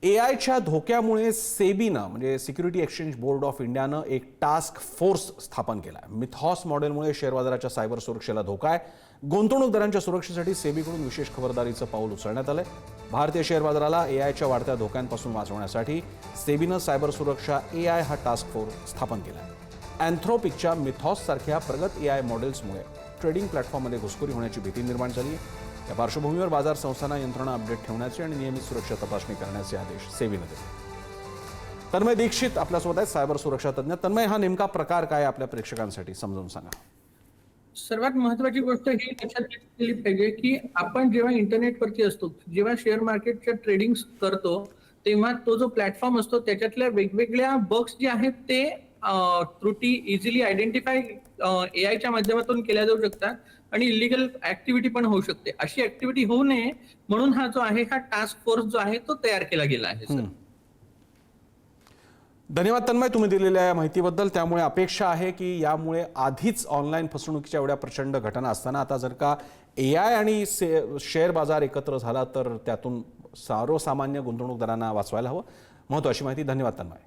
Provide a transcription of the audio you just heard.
एआयच्या धोक्यामुळे सेबीनं म्हणजे सिक्युरिटी एक्सचेंज बोर्ड ऑफ इंडियानं एक टास्क फोर्स स्थापन केला आहे. मिथॉस मॉडेलमुळे शेअर बाजाराच्या सायबर सुरक्षेला धोका आहे. गुंतवणूकदारांच्या सुरक्षेसाठी सेबीकडून विशेष खबरदारीचं पाऊल उचलण्यात आलंय. भारतीय शेअर बाजाराला एआयच्या वाढत्या धोक्यांपासून वाचवण्यासाठी सेबीनं सायबर सुरक्षा एआय हा टास्क फोर्स स्थापन केला आहे. अँथ्रोपिकच्या मिथॉस सारख्या प्रगत एआय मॉडेल्समुळे ट्रेडिंग प्लॅटफॉर्ममध्ये घुसखोरी होण्याची भीती निर्माण झाली आहे. या पार्श्वभूमीवर बाजार संस्थांना यंत्रणा अपडेट ठेवण्याचे आणि नियमित सुरक्षा तपासणी करण्याचे आदेश सेबीनं दिले. तन्मय दीक्षित आपल्यासोबत आहेत, सायबर सुरक्षा तज्ञ. तन्मय, हा नेमका प्रकार काय आपल्या प्रेक्षकांसाठी समजून सांगा. सर्वात महत्त्वाची गोष्ट ही लक्षात घेतली पाहिजे की आपण जेव्हा इंटरनेटवरती असतो, जेव्हा शेअर मार्केटच्या ट्रेडिंग करतो, तेव्हा तो जो प्लॅटफॉर्म असतो त्याच्यातल्या वेगवेगळ्या बग्स जे आहेत ते त्रुटी इझिली आयडेंटिफाय एआयच्या माध्यमातून केल्या जाऊ शकतात आणि इलिगल ऍक्टिव्हिटी पण होऊ शकते. अशी ऍक्टिव्हिटी होऊ नये म्हणून हा जो आहे हा टास्क फोर्स जो आहे तो तयार केला गेला आहे. सर, धन्यवाद तन्मय, तुम्ही दिलेल्या माहितीबद्दल. त्यामुळे अपेक्षा आहे की यामुळे आधीच ऑनलाईन फसवणुकीच्या एवढ्या प्रचंड घटना असताना आता जर का एआय आणि शेअर बाजार एकत्र झाला तर त्यातून सर्वसामान्य गुंतवणूकदारांना वाचवायला हवं. महत्त्वाची माहिती. धन्यवाद तन्मय.